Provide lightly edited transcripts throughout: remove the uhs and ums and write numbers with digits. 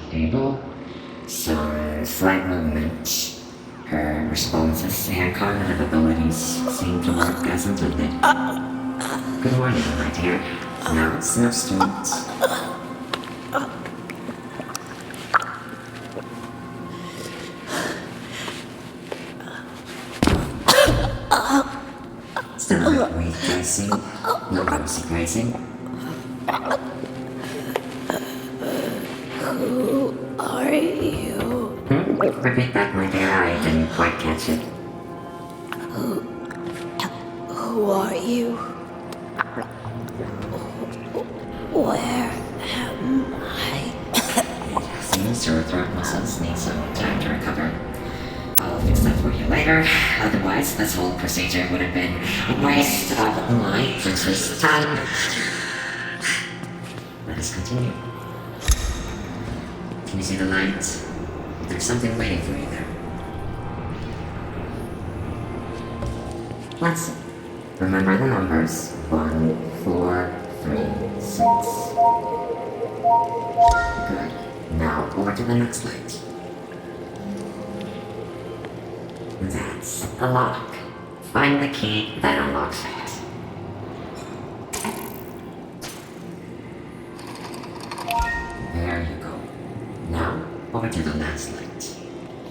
Stable. Some slight movement. Her responses and cognitive abilities seem to work as intended. Good morning, my dear. Now it's no students. Still a bit weak, I see. No rosy grazing. Who are you? Repeat that, my dear. I didn't quite catch it. Who are you? Where am I? Seems your throat muscles need some time to recover. I'll fix that for you later. Otherwise, this whole procedure would have been a waste of my precious time. Let us continue. Can you see the light? There's something waiting for you there. Let's see. Remember the numbers. 1, 4, 3, 6. Good. Now over to the next light. That's a lock. Find the key that unlocks it. There you go. Now over to the last light.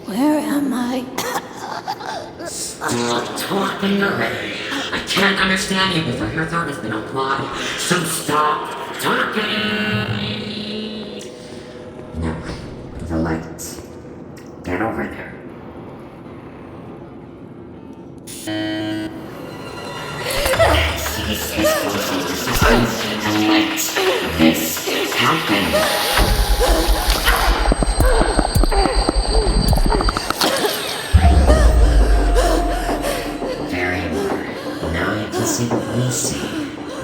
Where am I? Stop talking already. I can't understand you before your throat has been unclogged. So stop talking. Now, the light. Get over there. Cease this constant resistance and let this happen. See what we see.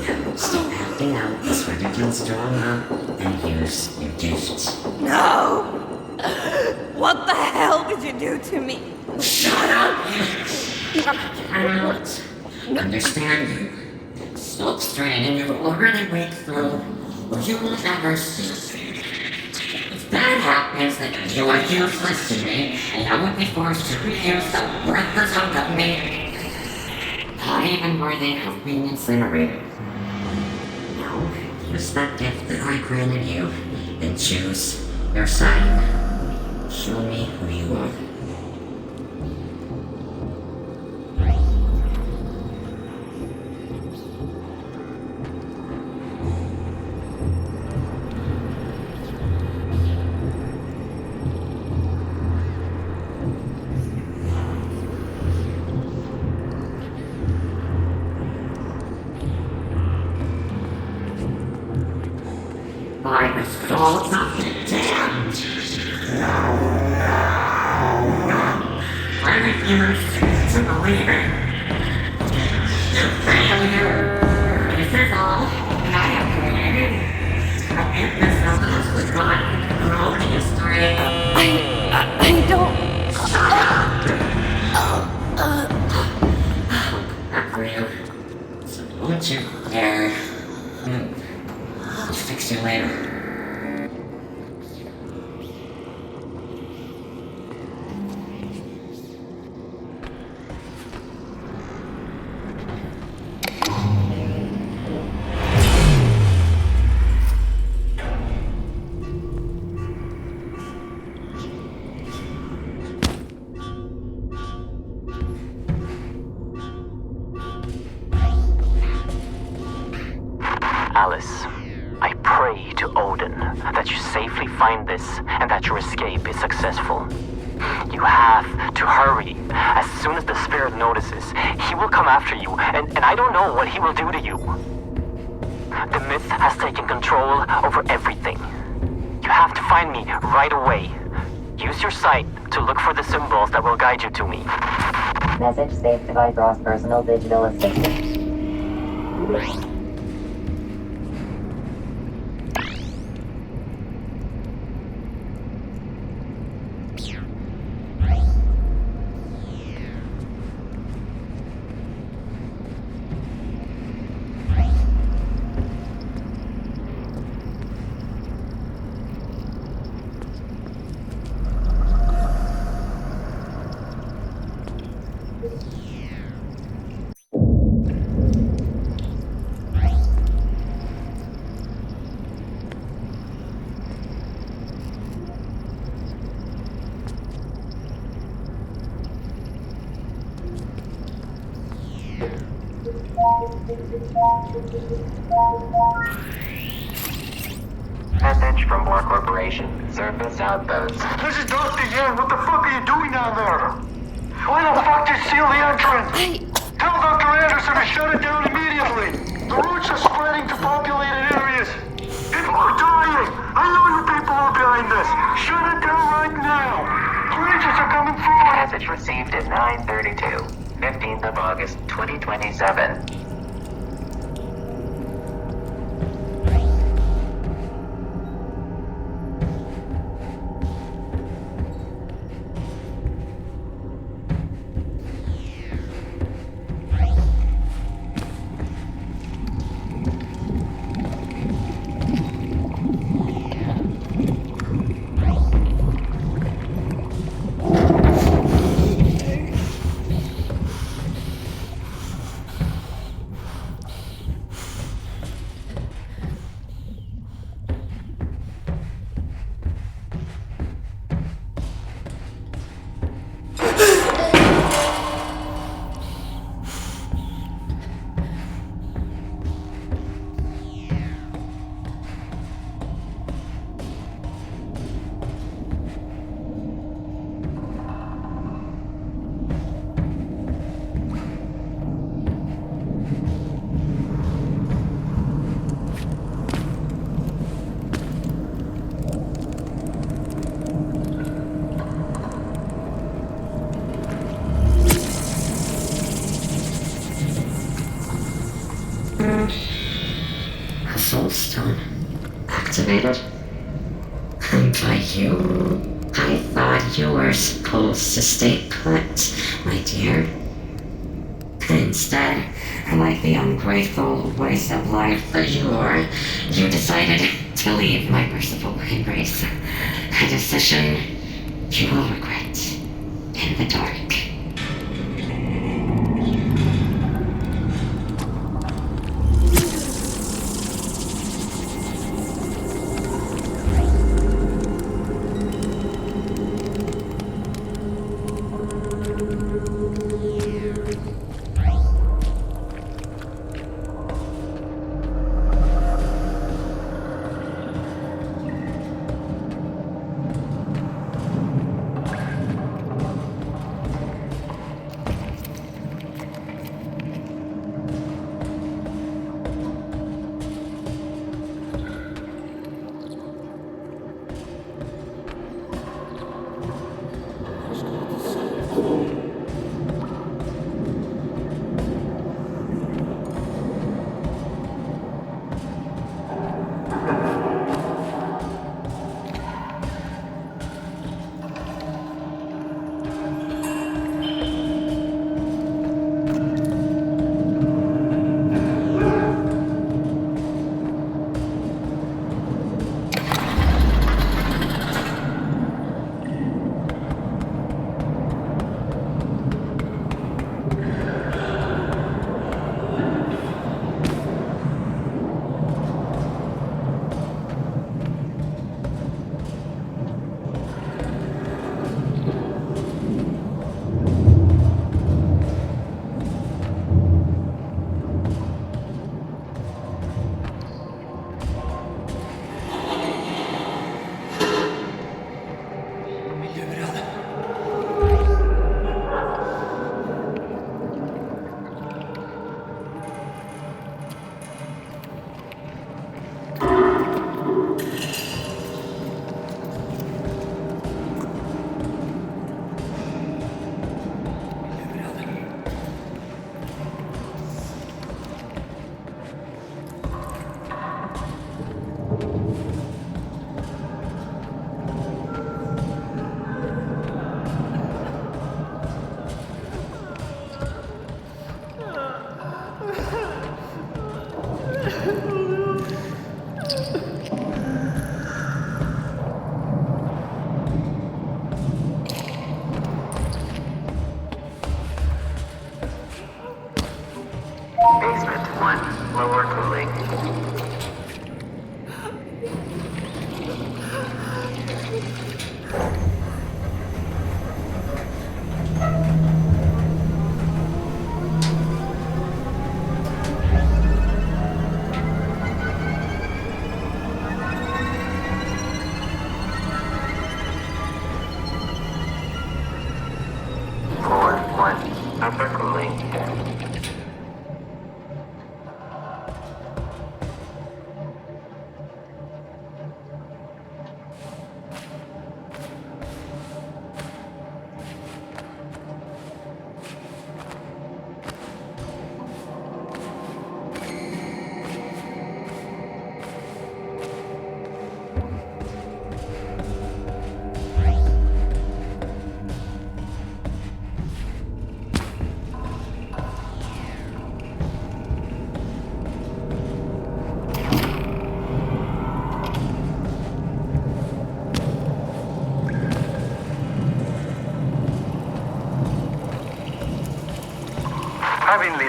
Now stop acting out this ridiculous drama and here's your gift. No! What the hell did you do to me? Shut up! I cannot understand you. Stop straining your already weak throat, or you will never see. If that happens, then you are useless to me, and I will be forced to reuse the worthless hunk of me. Not even worthy of being incinerated. Now, use that gift that I granted you, and choose your side. Show me who you are. By the souls of the damned! I refuse to believe it! You failure! This is all that I have created. I hate myself as with God for all the history. I don't... Not for you. So won't you dare... I'll fix you later. Alice, I pray to Odin that you safely find this and that your escape is successful. You have to hurry. As soon as the spirit notices, he will come after you, and I don't know what he will do to you. The myth has taken control over everything. You have to find me right away. Use your sight to look for the symbols that will guide you to me. Message saved to Vigro's personal digital assistant. Message from War Corporation. Surface outpost. This is Dr. Yan. What the fuck are you doing down there? Why the fuck did you seal the entrance? Tell Dr. Anderson to shut it down immediately. The roots are spreading to populated areas. People are dying. I know you people are behind this. Shut it down right now. Creatures are coming through. Message received at 9:32, 15th of August, 2027. A soul stone activated. And by you, I thought you were supposed to stay put, my dear. Instead, like the ungrateful waste of life that you are, you decided to leave my merciful embrace. A decision you will regret in the dark.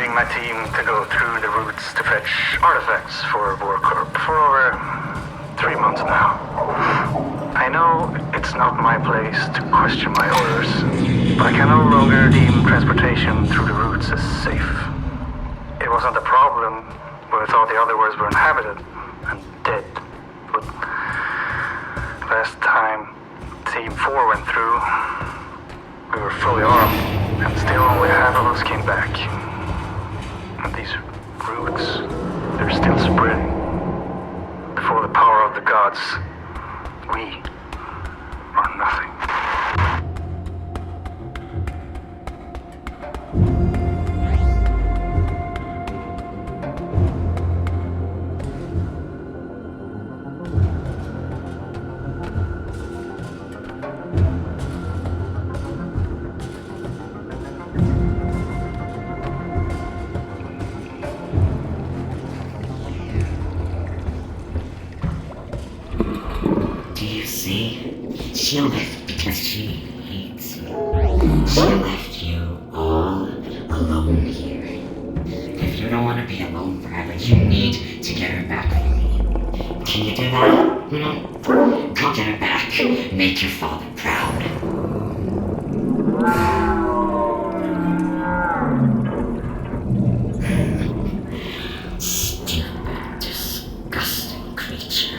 leading my team to go through the routes to fetch artifacts for Warcorp for over 3 months now. I know it's not my place to question my orders, but I can no longer deem transportation through the routes as safe. It wasn't a problem when I thought the other worlds were inhabited and dead, but last time Team 4 went through, we were fully armed, and still only half of us came back. And these routes, they're still spreading. Before the power of the gods, we are nothing. She left because she hates you. She left you all alone here. If you don't want to be alone forever, you need to get her back for me. Can you do that? Go get her back. Make your father proud. Stupid, disgusting creature.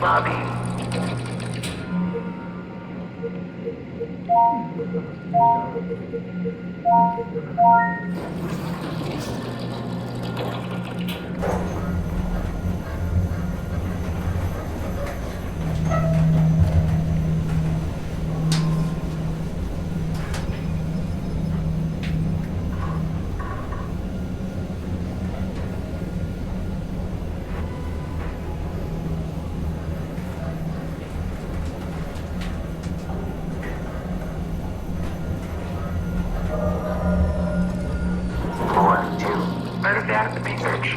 Lobby. Floor 2. Artifact research.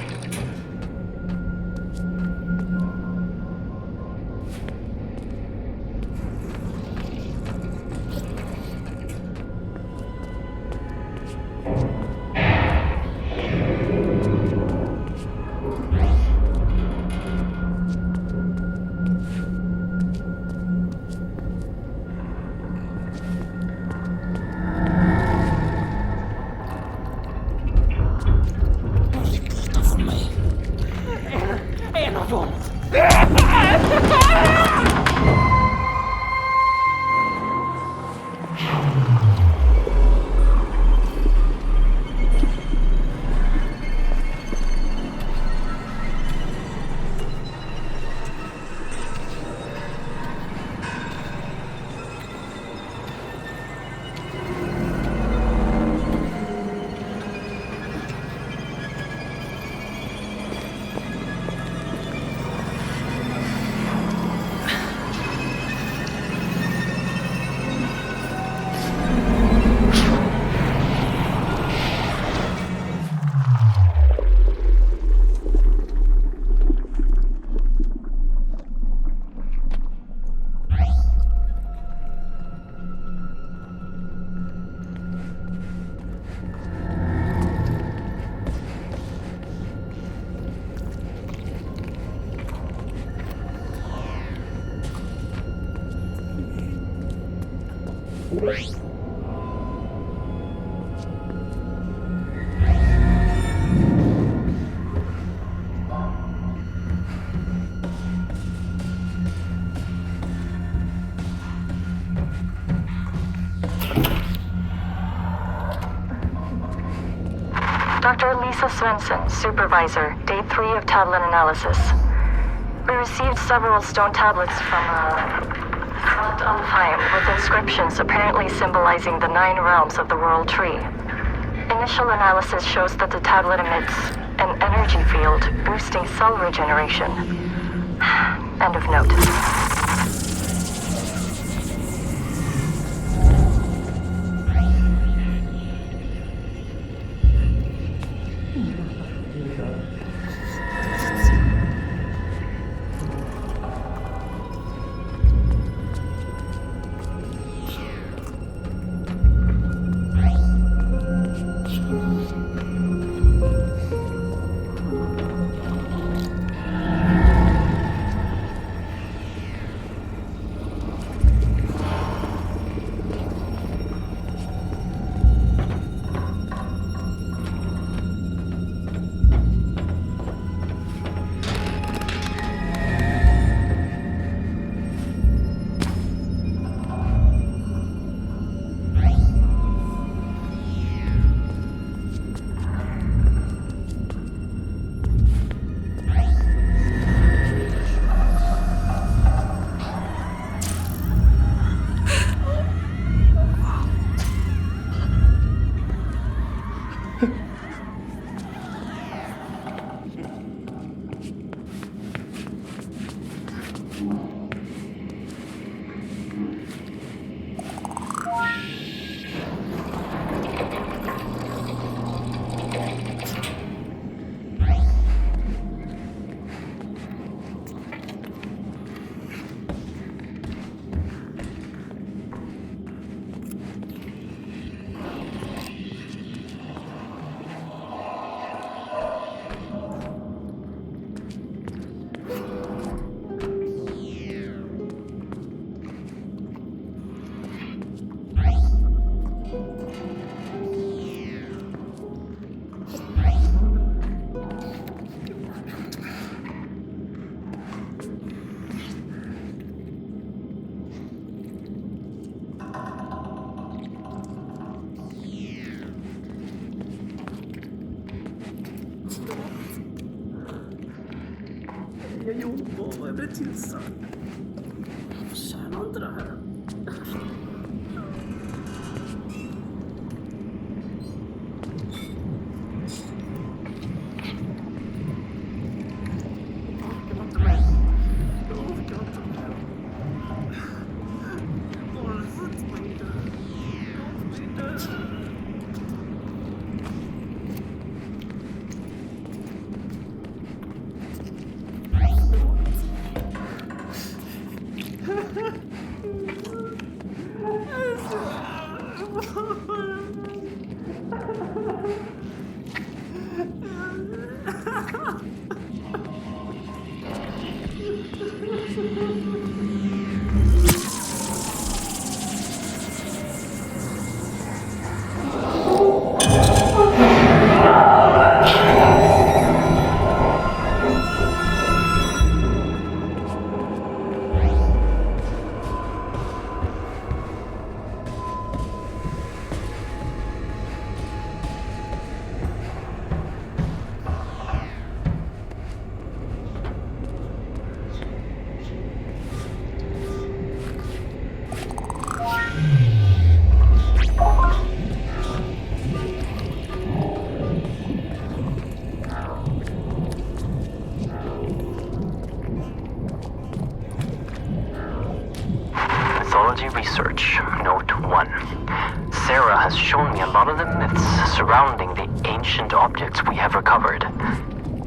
Dr. Lisa Svensson, Supervisor, Day 3 of tablet analysis. We received several stone tablets from Front Alfheim with inscriptions apparently symbolizing the 9 realms of the World Tree. Initial analysis shows that the tablet emits an energy field boosting cell regeneration. End of note. Jag jobbar, jag blir tillsatt. Jag förtjänar inte det här. Research, Note 1. Sarah has shown me a lot of the myths surrounding the ancient objects we have recovered.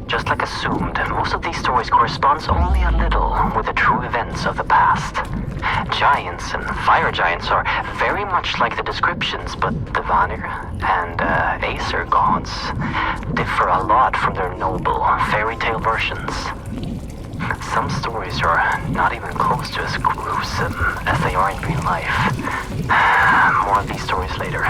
Just like assumed, most of these stories corresponds only a little with the true events of the past. Giants and fire giants are very much like the descriptions, but the Vanir and Aesir gods differ a lot from their noble fairy tale versions. Some stories are not even close to as gruesome as they are in real life. more of these stories later.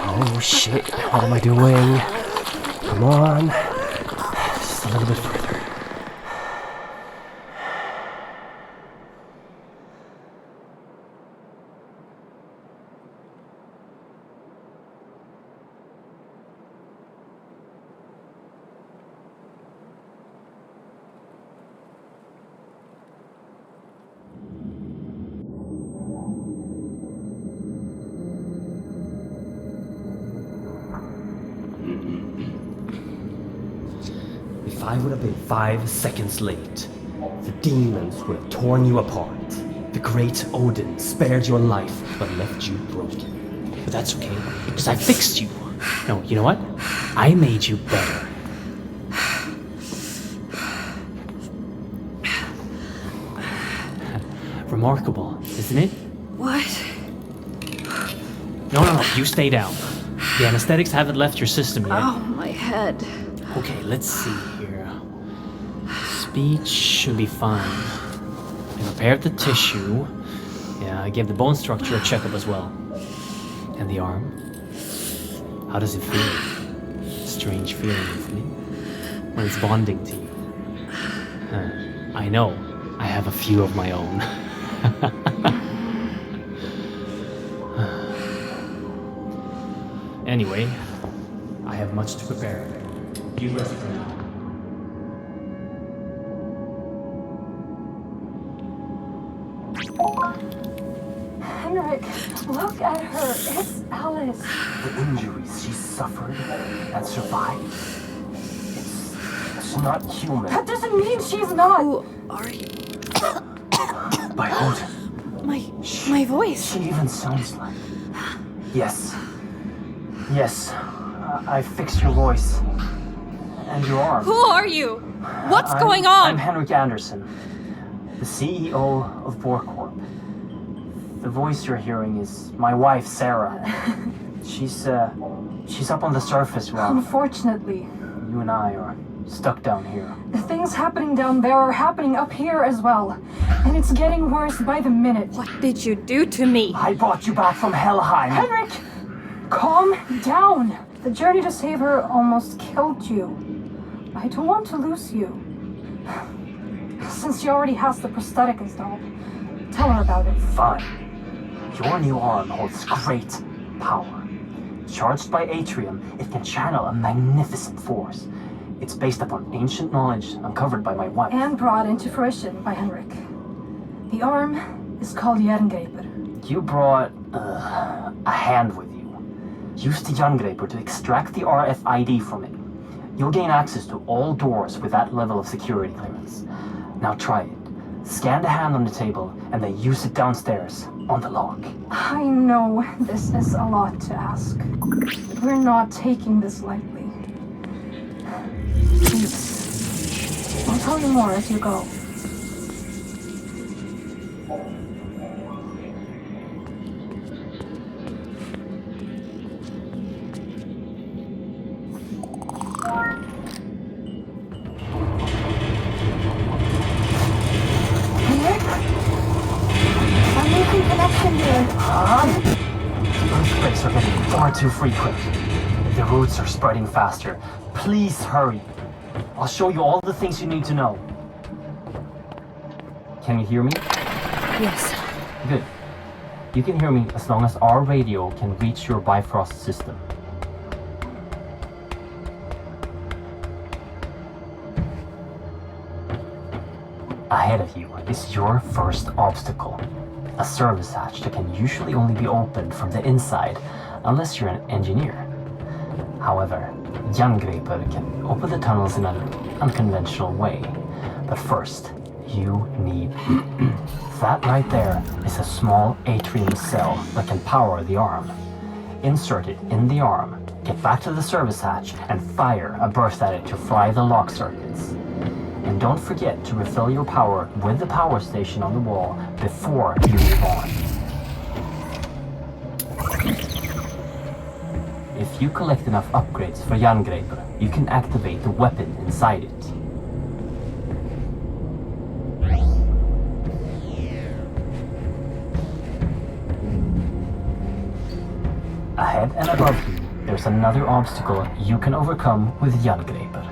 Oh shit, what am I doing? Come on. Just a little bit further. If I would have been 5 seconds late, the demons would have torn you apart. The great Odin spared your life, but left you broken. But that's okay, because I fixed you. No, you know what? I made you better. Remarkable, isn't it? What? No, you stay down. The anesthetics haven't left your system yet. Oh, my head. Okay, let's see here. Speech should be fine. I prepared the tissue. Yeah, I gave the bone structure a checkup as well. And the arm? How does it feel? Strange feeling, isn't it? When it's bonding to you. I know, I have a few of my own. Anyway, I have much to prepare. You rest for now. Henrik, look at her. It's Alice. The injuries she suffered and survived. It's not human. That doesn't mean she's not. Who are you? By Odin. My voice. She even sounds like... Yes. I fixed your voice. And your arm. Who are you? What's going on? I'm Henrik Anderson, the CEO of Borcorp. The voice you're hearing is my wife, Sarah. She's up on the surface well. Unfortunately, You and I are stuck down here. the things happening down there are happening up here as well. And it's getting worse by the minute. What did you do to me? I brought you back from Helheim. Henrik! Calm down. The journey to save her almost killed you. I don't want to lose you. Since she already has the prosthetic installed, tell her about it. Fine. Your new arm holds great power. Charged by Atrium, it can channel a magnificent force. It's based upon ancient knowledge uncovered by my wife. And brought into fruition by Henrik. The arm is called Jerngreper. You brought a hand with you. Use the Jerngreper to extract the RFID from it. You'll gain access to all doors with that level of security clearance. Now try it. Scan the hand on the table and then use it downstairs. on the log. I know this is a lot to ask. We're not taking this lightly. Please, I'll tell you more as you go. Earthquakes are getting far too frequent. The roots are spreading faster. Please hurry. I'll show you all the things you need to know. Can you hear me? Yes. Good. You can hear me as long as our radio can reach your Bifrost system. Ahead of you is your first obstacle. A service hatch that can usually only be opened from the inside, unless you're an engineer. However, Jerngripper can open the tunnels in an unconventional way. But first, you need... That right there is a small atrium cell that can power the arm. Insert it in the arm, get back to the service hatch, and fire a burst at it to fry the lock circuits. And don't forget to refill your power with the power station on the wall before you move on. If you collect enough upgrades for Jerngripper, you can activate the weapon inside it. Ahead and above you, there's another obstacle you can overcome with Jerngripper.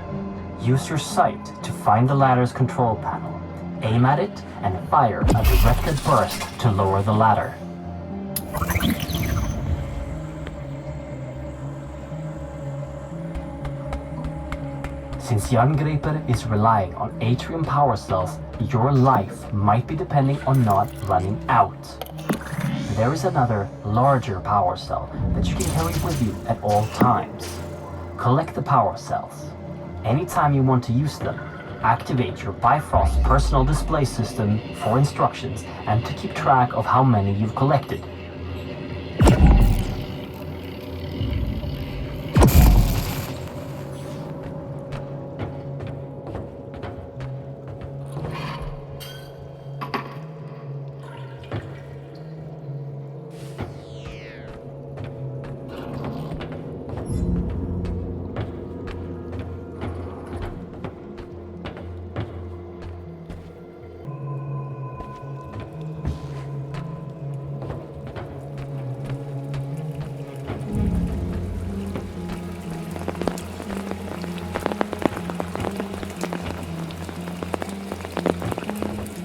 Use your sight to find the ladder's control panel, aim at it, and fire a directed burst to lower the ladder. Since Jerngripper is relying on atrium power cells, your life might be depending on not running out. There is another, larger power cell that you can carry with you at all times. Collect the power cells. Anytime you want to use them, activate your Bifrost personal display system for instructions and to keep track of how many you've collected.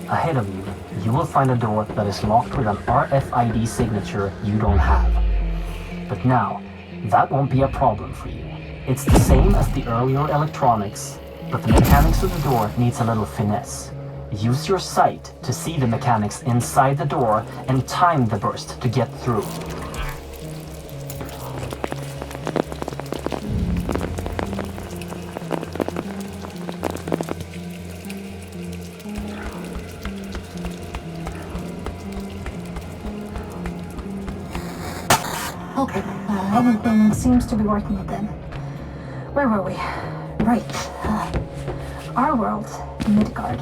Ahead of you, you will find a door that is locked with an RFID signature you don't have. But now, that won't be a problem for you. It's the same as the earlier electronics, but the mechanics of the door needs a little finesse. Use your sight to see the mechanics inside the door and time the burst to get through. Okay, everything seems to be working again. Where were we? Right. Our world, Midgard,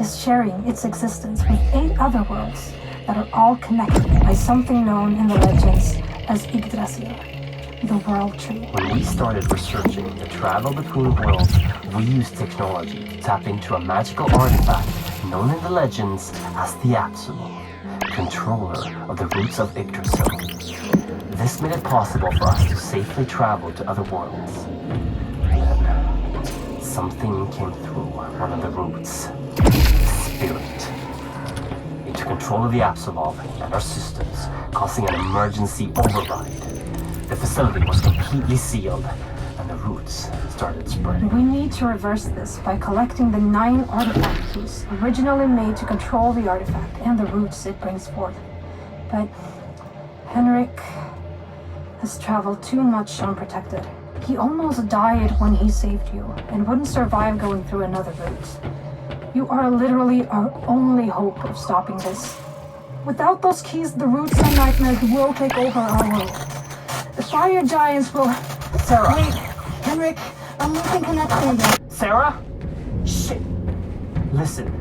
is sharing its existence with 8 other worlds that are all connected by something known in the legends as Yggdrasil, the World Tree. When we started researching the travel between worlds, we used technology to tap into a magical artifact known in the legends as the Apsulov, controller of the roots of Yggdrasil. This made it possible for us to safely travel to other worlds. Then, something came through one of the roots. Spirit. It took control of the Apsulov and our systems, causing an emergency override. The facility was completely sealed, and the roots started spreading. We need to reverse this by collecting the 9 artifact keys originally made to control the artifact and the roots it brings forth. But Henrik has traveled too much unprotected. He almost died when he saved you, and wouldn't survive going through another route. You are literally our only hope of stopping this. Without those keys, the roots and nightmares will take over our world. The fire giants will... Sarah! Wait, Henrik, I'm losing connection again. Sarah? Shit! Listen,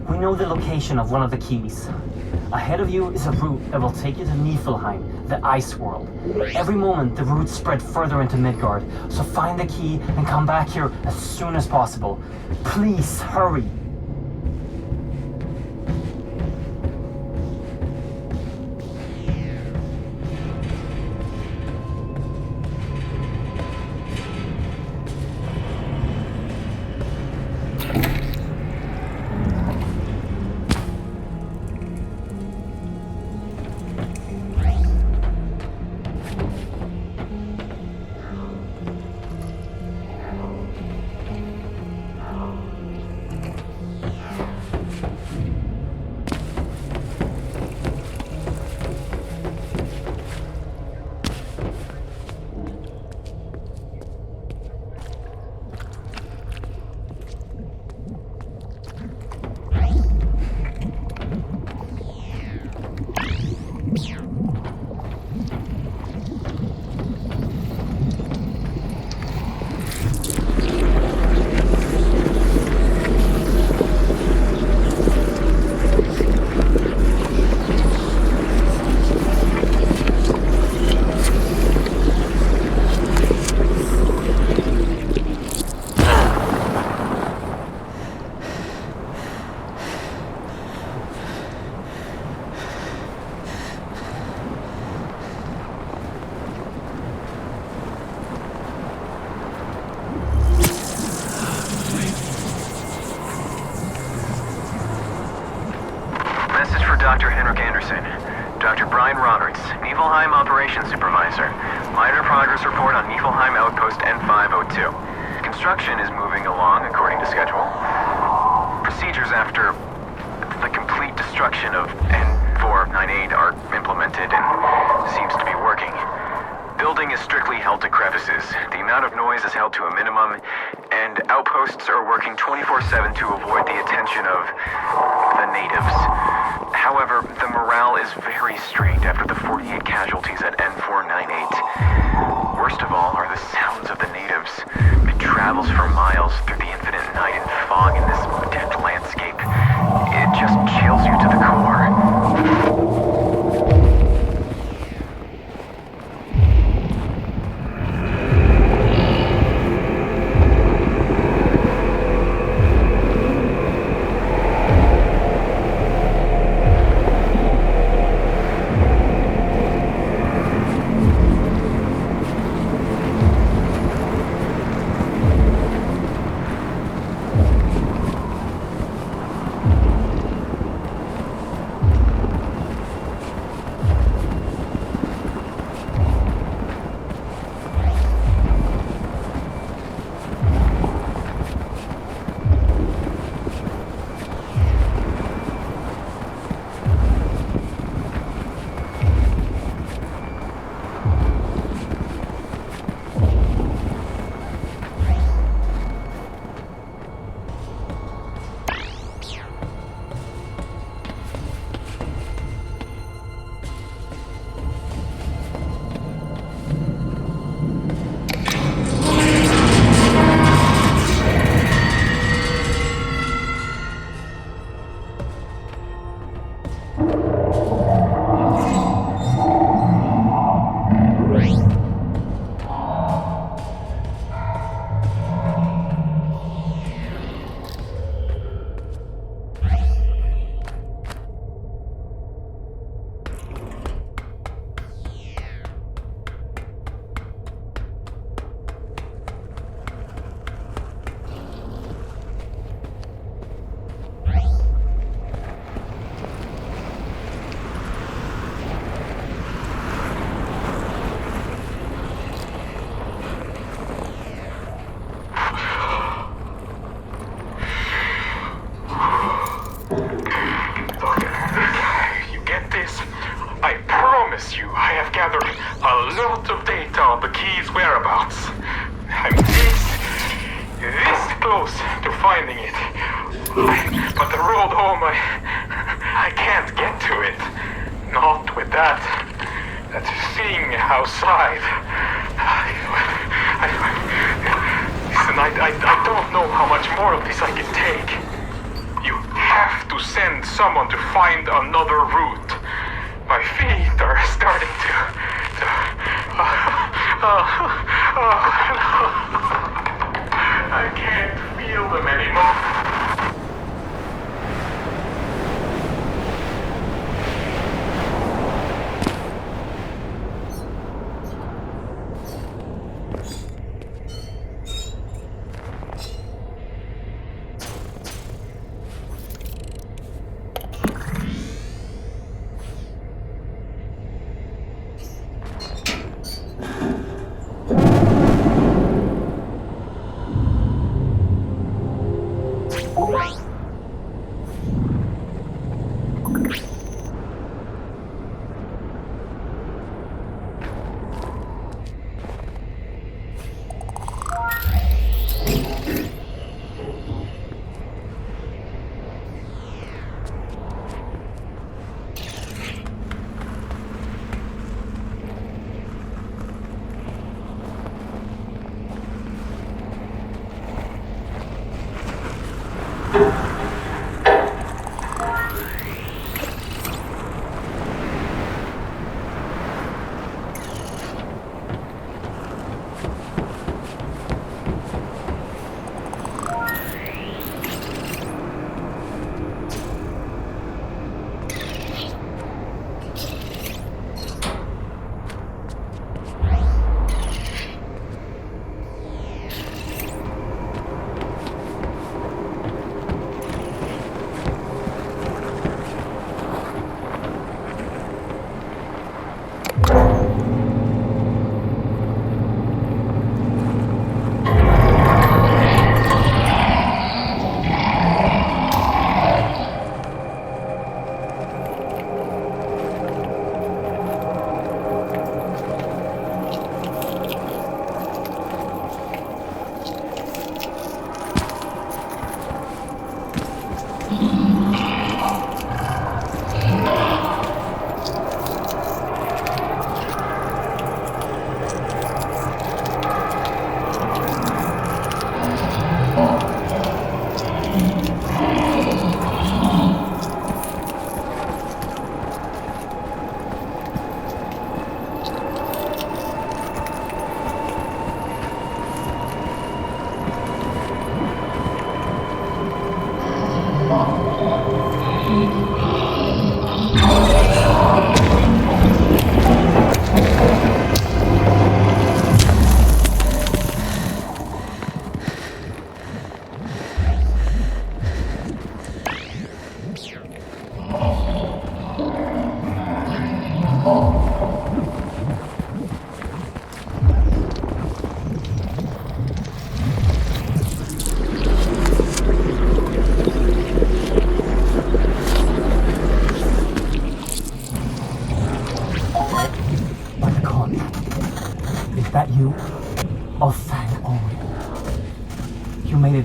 we know the location of one of the keys. Ahead of you is a route that will take you to Niflheim, the ice world. Every moment, the routes spread further into Midgard, so find the key and come back here as soon as possible. Please, hurry! Dr. Henrik Anderson. Dr. Brian Roberts, Niflheim Operations Supervisor. Minor progress report on Niflheim Outpost N502. Construction is moving along according to schedule. Procedures after the complete destruction of N498 are implemented and seems to be working. Building is strictly held to crevices. The amount of noise is held to a minimum, and outposts are working 24/7 to avoid the attention of the natives. However, the morale is very strained after the 48 casualties at N498. Worst of all are the sounds of the natives. It travels for miles through the infinite night and fog in this dead landscape. It just chills you to the core. Close to finding it. But the road home, I can't get to it. Not with that thing outside. Listen, I don't know how much more of this I can take. You have to send someone to find another route. My feet are starting to I can't feel them anymore.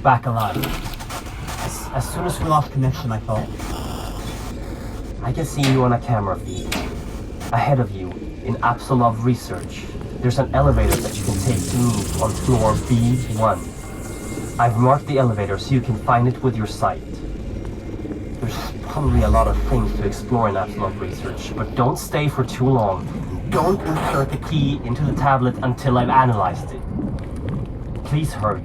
Back alive. As soon as we lost connection, I thought, I can see you on a camera feed. Ahead of you, in Apsulov Research, there's an elevator that you can take to move on floor B1. I've marked the elevator so you can find it with your sight. There's probably a lot of things to explore in Apsulov Research, but don't stay for too long. Don't insert the key into the tablet until I've analyzed it. Please hurry.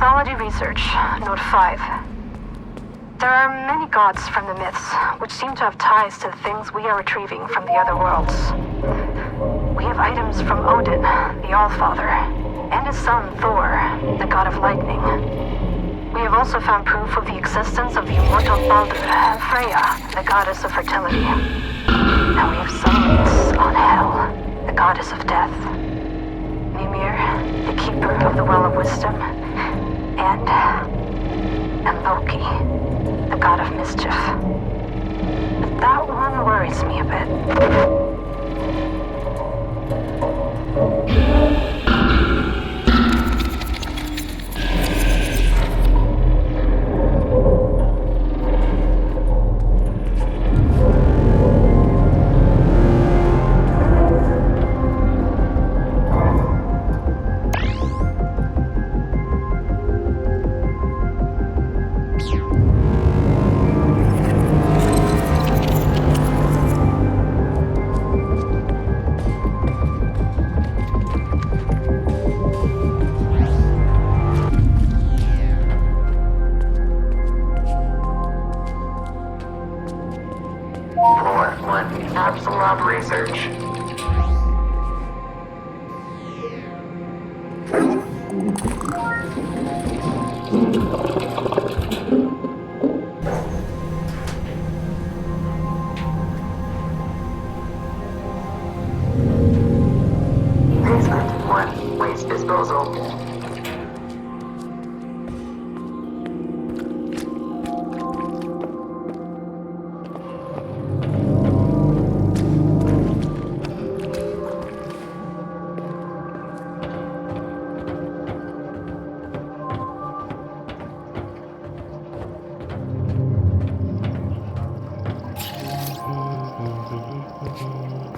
Mythology Research, Note 5. There are many gods from the myths, which seem to have ties to the things we are retrieving from the other worlds. We have items from Odin, the Allfather, and his son Thor, the god of lightning. We have also found proof of the existence of the immortal Baldur and Freya, the goddess of fertility. And we have summons on Hel, the goddess of death. Mimir, the keeper of the Well of Wisdom, and Loki, the god of mischief. But that one worries me a bit. Apsulov research. Basement 1, waste disposal.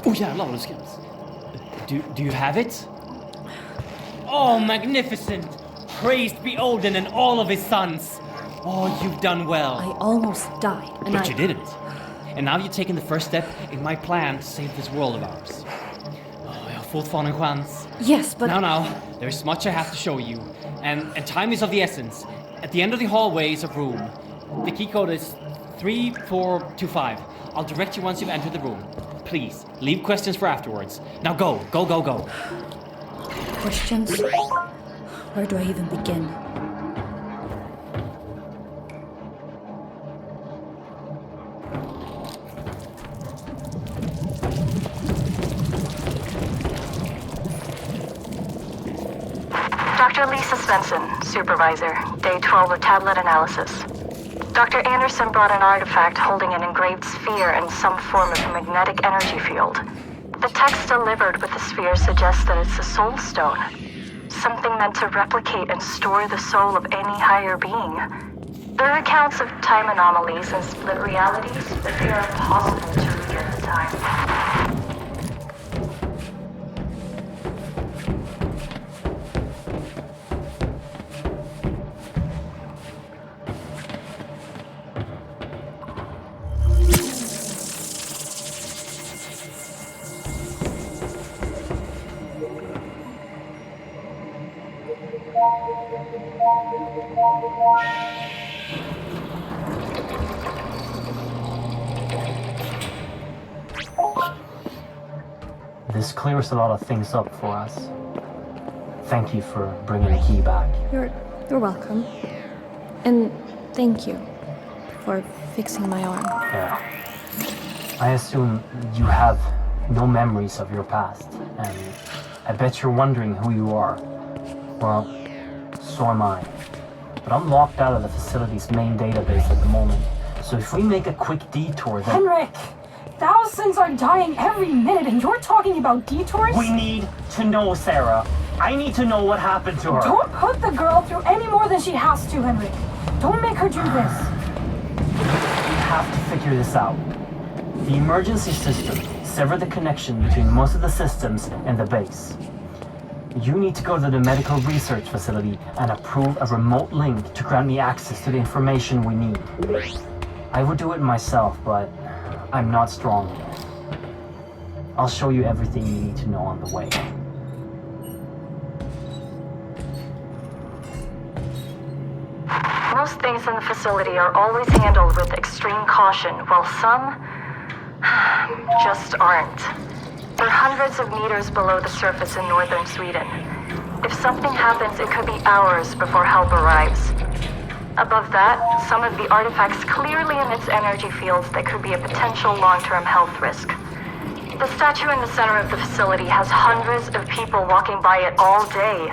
Oh jävlar vad du skrattar. Do you have it? Oh, magnificent! Praised be Odin and all of his sons! Oh, you've done well. I almost died, and But you didn't. And now you've taken the first step in my plan to save this world of ours. Oh, jag har fortfarande en chans. Yes, but... Now, there's much I have to show you. And time is of the essence. At the end of the hallway is a room. The key code is 3425. I'll direct you once you've entered the room. Please, leave questions for afterwards. Now go. Questions? Where do I even begin? Dr. Lisa Svensson, Supervisor, Day 12 of Tablet Analysis. Dr. Anderson brought an artifact holding an engraved sphere and some form of magnetic energy field. The text delivered with the sphere suggests that it's a soul stone, something meant to replicate and store the soul of any higher being. There are accounts of time anomalies and split realities, but they are impossible to read at the time. This clears a lot of things up for us. Thank you for bringing the key back. You're welcome. And thank you for fixing my arm. Yeah. I assume you have no memories of your past, and I bet you're wondering who you are. Well, so am I. But I'm locked out of the facility's main database at the moment, so if we make a quick detour then... Henrik! Thousands are dying every minute and you're talking about detours? We need to know, Sarah. I need to know what happened to her. Don't put the girl through any more than she has to, Henrik. Don't make her do this. We have to figure this out. The emergency system severed the connection between most of the systems and the base. You need to go to the medical research facility and approve a remote link to grant me access to the information we need. I would do it myself, but I'm not strong. I'll show you everything you need to know on the way. Most things in the facility are always handled with extreme caution, while some just aren't. They're hundreds of meters below the surface in northern Sweden. If something happens, it could be hours before help arrives. Above that, some of the artifacts clearly emits energy fields that could be a potential long-term health risk. The statue in the center of the facility has hundreds of people walking by it all day.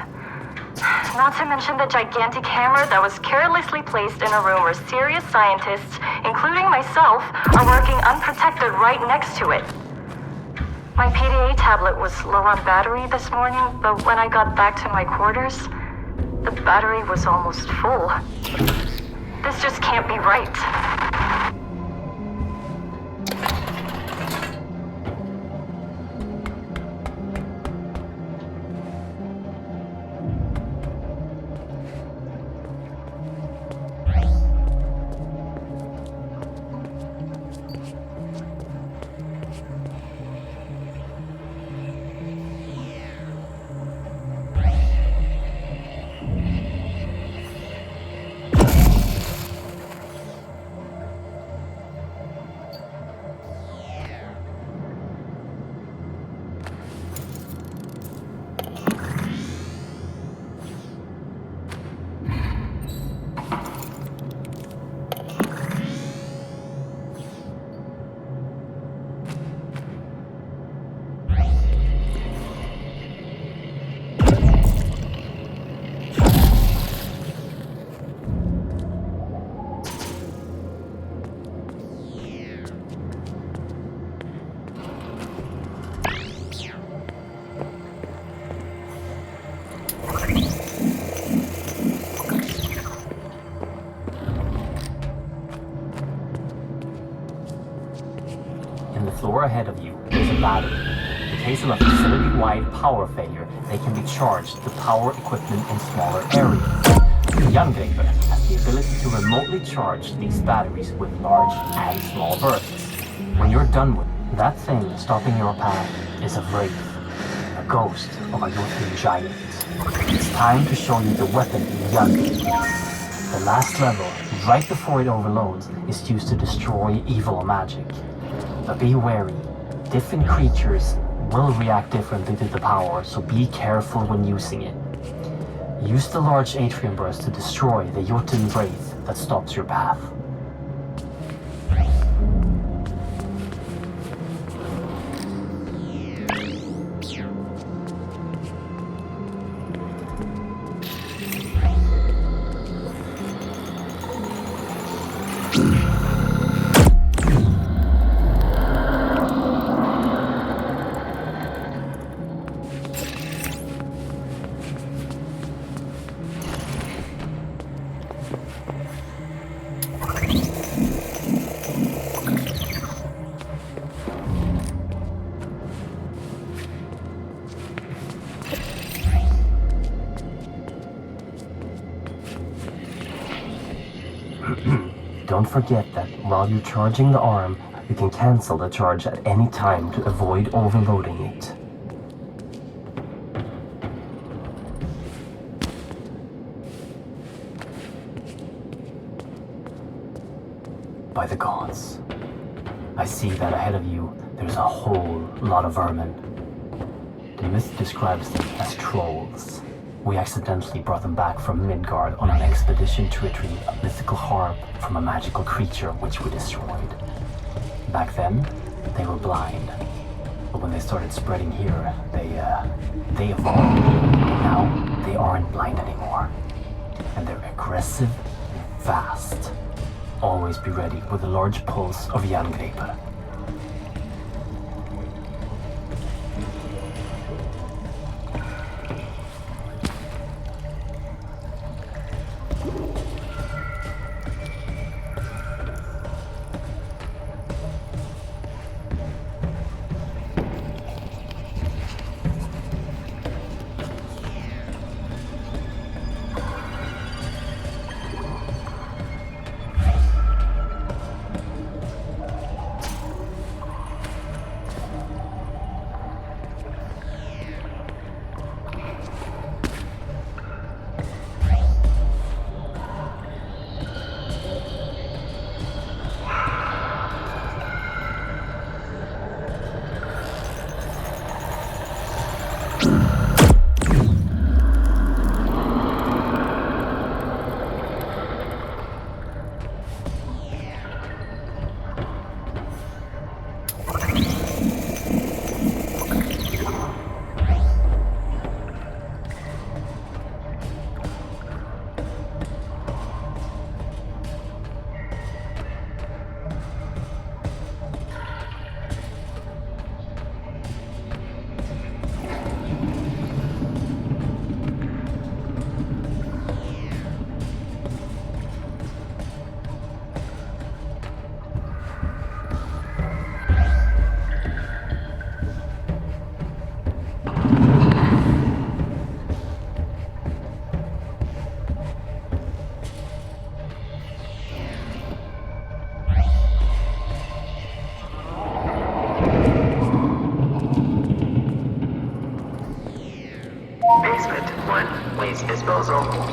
Not to mention the gigantic hammer that was carelessly placed in a room where serious scientists, including myself, are working unprotected right next to it. My PDA tablet was low on battery this morning, but when I got back to my quarters, the battery was almost full. This just can't be right. Floor ahead of you, there's a battery. In case of a facility-wide power failure, they can be charged to power equipment in smaller areas. The Jerngripper has the ability to remotely charge these batteries with large and small bursts. When you're done with it, that thing stopping your path is a wraith, a ghost of a Jotun giant. It's time to show you the weapon Jerngripper. The last level, right before it overloads, is used to destroy evil magic. But be wary, different creatures will react differently to the power, so be careful when using it. Use the large atrium burst to destroy the Jotun wraith that stops your path. Don't forget that while you're charging the arm, you can cancel the charge at any time to avoid overloading it. By the gods, I see that ahead of you there's a whole lot of vermin. The myth describes them as trolls. We accidentally brought them back from Midgard on an expedition to retrieve a mythical harp from a magical creature which we destroyed. Back then, they were blind. But when they started spreading here, they evolved. Now, they aren't blind anymore. And they're aggressive and fast. Always be ready with a large pulse of Jerngripper. puzzle.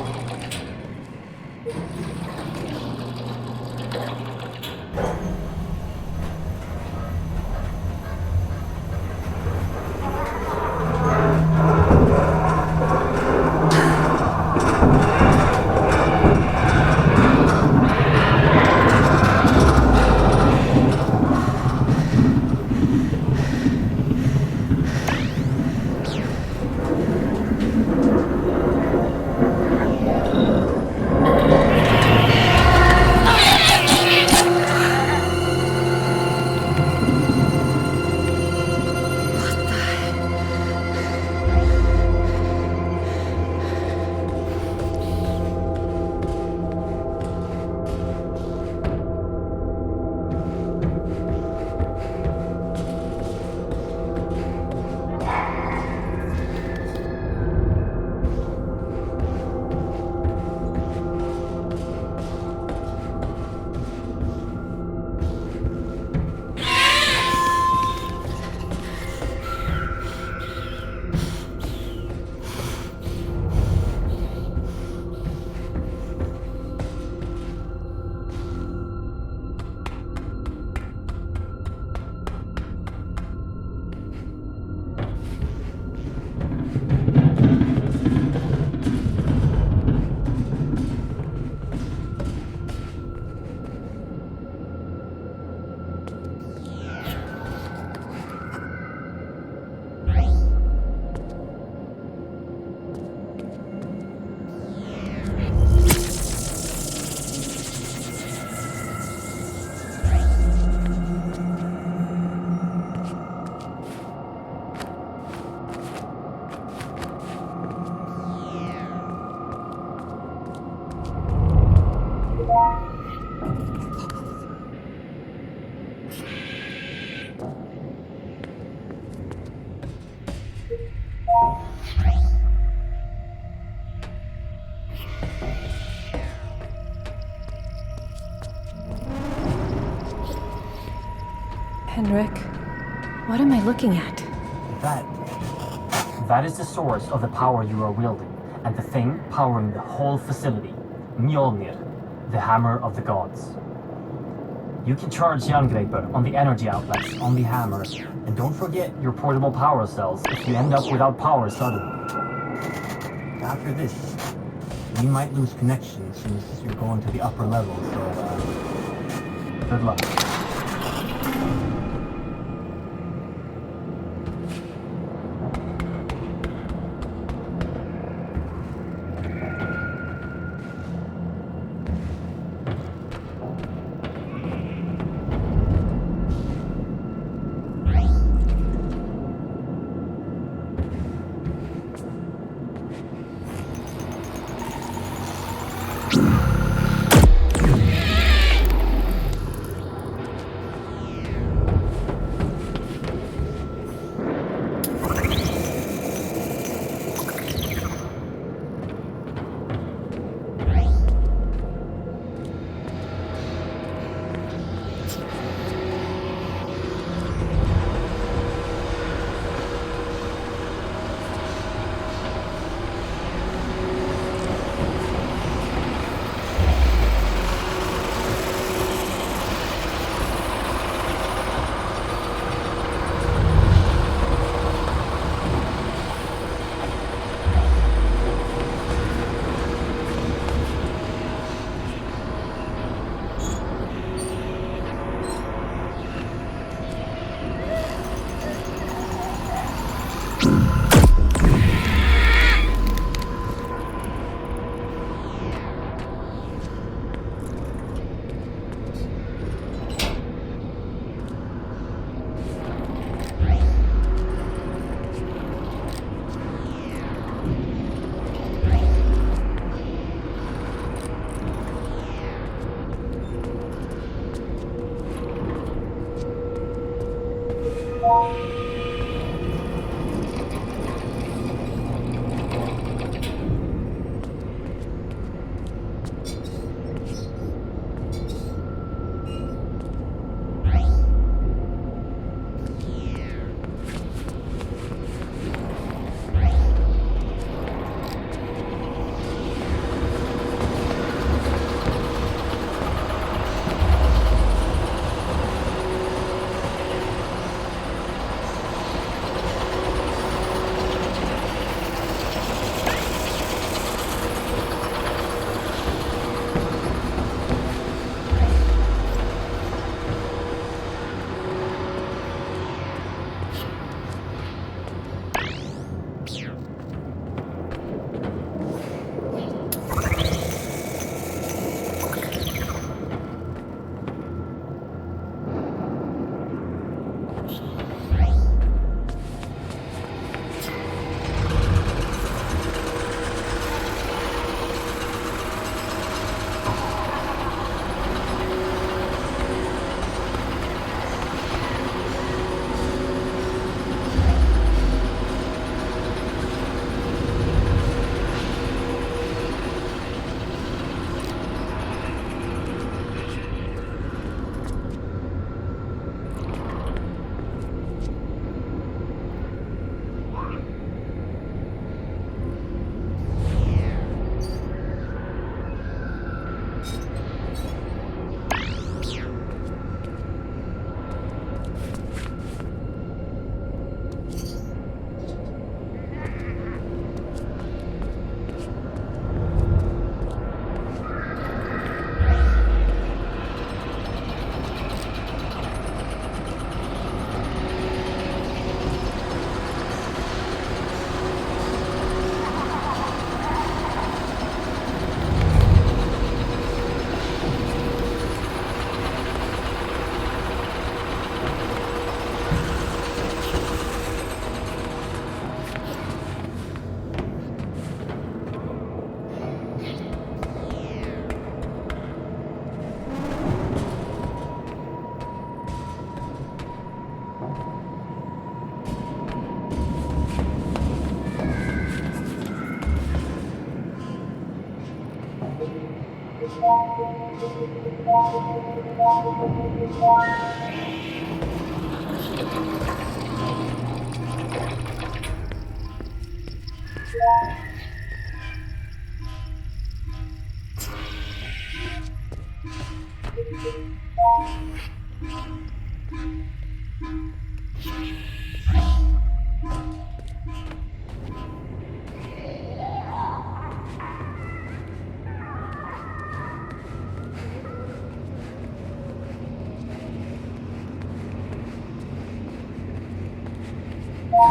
Henrik, what am I looking at? That is the source of the power you are wielding, and the thing powering the whole facility, Mjolnir, the Hammer of the Gods. You can charge Jerngripper on the energy outlets on the hammer, and don't forget your portable power cells if you end up without power suddenly. After this, you might lose connection since you're going to the upper level, so good luck.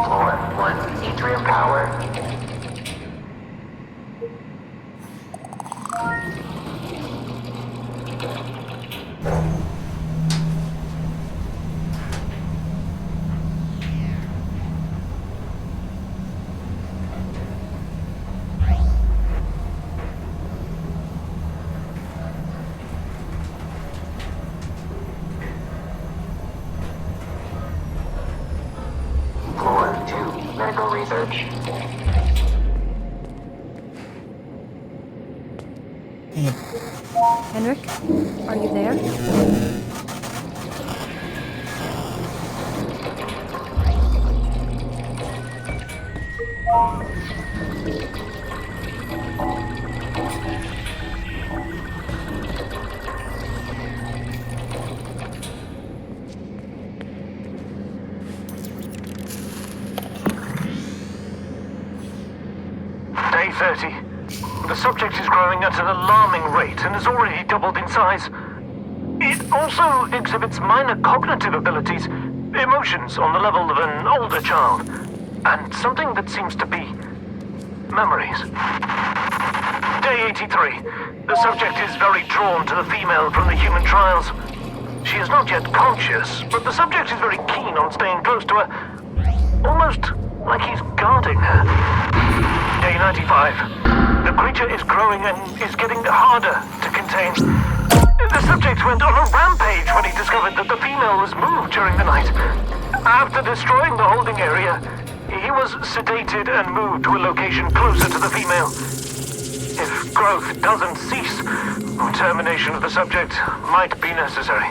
Floor 1, atrium power. Floor 2, medical research. Henrik, are you there? Day 30. The subject is growing at an alarming rate and has already doubled in size. It also exhibits minor cognitive abilities, emotions on the level of an older child, and something that seems to be memories. Day 83. The subject is very drawn to the female from the human trials. She is not yet conscious, but the subject is very keen on staying close to her, almost like he's guarding her. Day 95. The creature is growing and is getting harder to contain. The subject went on a rampage when he discovered that the female was moved during the night. After destroying the holding area, he was sedated and moved to a location closer to the female. If growth doesn't cease, termination of the subject might be necessary.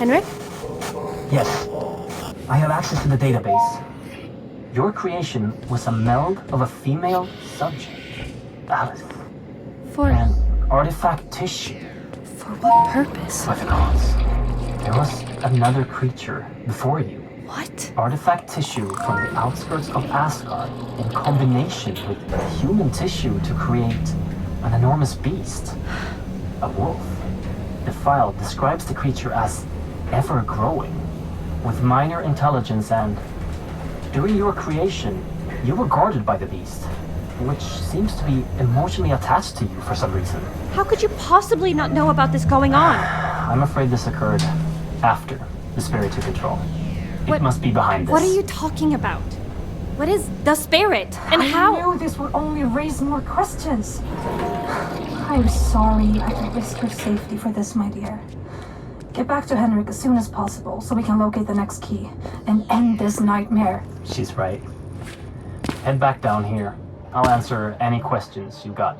Henrik? Yes. I have access to the database. Your creation was a meld of a female subject, Alice, For and artifact tissue. what purpose? By the gods, there was another creature before you. What? Artifact tissue from the outskirts of Asgard in combination with human tissue to create an enormous beast. A wolf. The file describes the creature as ever-growing, with minor intelligence, and during your creation, you were guarded by the beast, which seems to be emotionally attached to you for some reason. How could you possibly not know about this going on? I'm afraid this occurred after the spirit took control. What- It must be behind this. What are you talking about? What is the spirit? And how? I knew this would only raise more questions. I'm sorry I could risk your safety for this, my dear. Get back to Henrik as soon as possible so we can locate the next key and end this nightmare. She's right. Head back down here. I'll answer any questions you got.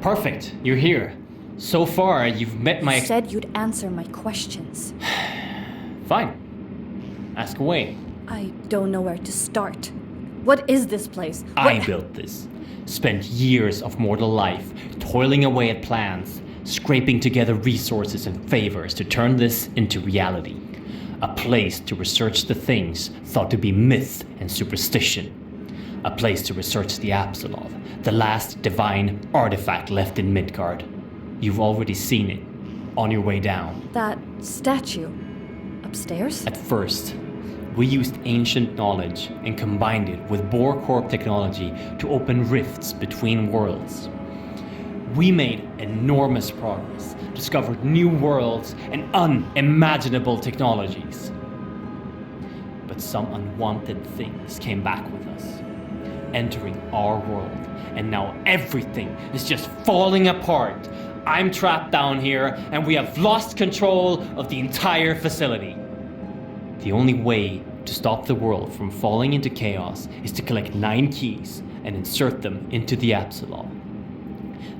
Perfect, you're here. So far, you've met my... You said you'd answer my questions. Fine. Ask away. I don't know where to start. What is this place? I built this. Spent years of mortal life toiling away at plans, scraping together resources and favors to turn this into reality. A place to research the things thought to be myth and superstition. A place to research the Apsulov, the last divine artifact left in Midgard. You've already seen it, on your way down. That statue. Upstairs? At first, we used ancient knowledge and combined it with Bohr Corp technology to open rifts between worlds. We made enormous progress, discovered new worlds and unimaginable technologies. But some unwanted things came back with us, entering our world, and now everything is just falling apart. I'm trapped down here, and we have lost control of the entire facility. The only way to stop the world from falling into chaos is to collect 9 keys and insert them into the Apsulov.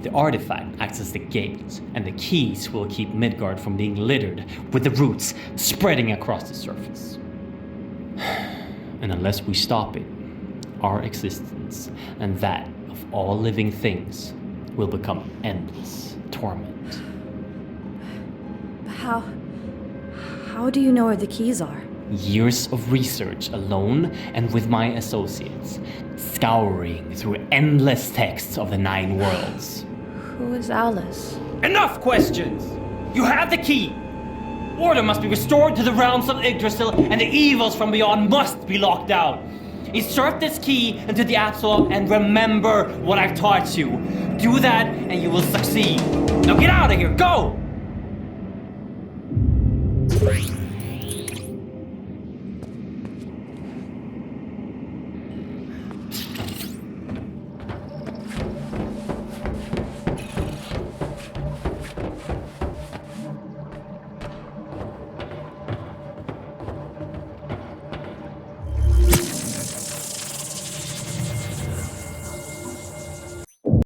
The artifact acts as the gate, and the keys will keep Midgard from being littered with the roots spreading across the surface. And unless we stop it, our existence and that of all living things will become endless torment. How do you know where the keys are? Years of research alone and with my associates, scouring through endless texts of the 9 worlds. Who is Alice? Enough questions! You have the key! Order must be restored to the realms of Yggdrasil, and the evils from beyond must be locked out. Insert this key into the Apsulov and remember what I've taught you. Do that and you will succeed. Now get out of here, go!